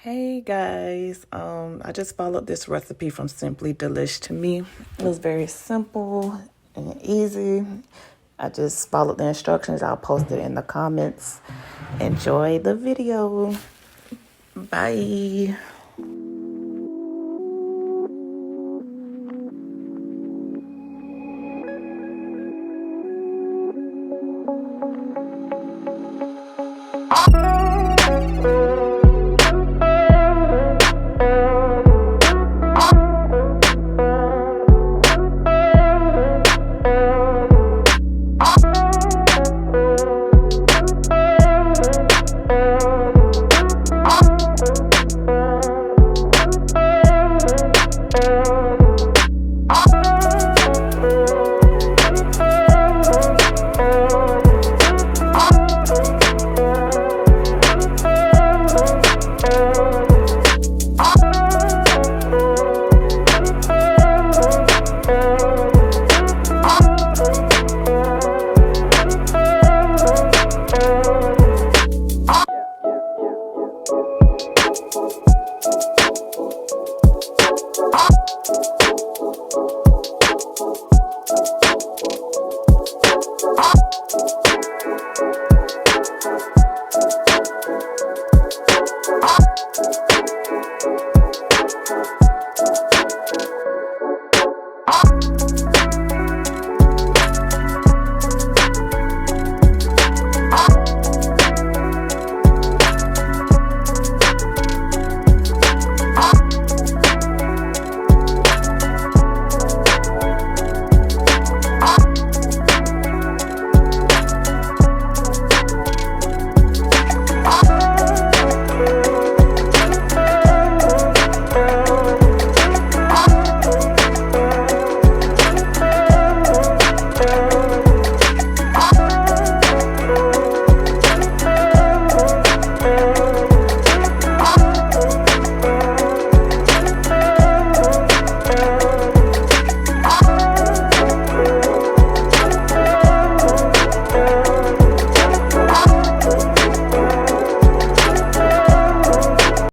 Hey guys, I just followed this recipe from SimplyDelish2me. It was very simple and easy. I just followed the instructions. I'll post it in the comments. Enjoy the video. Bye.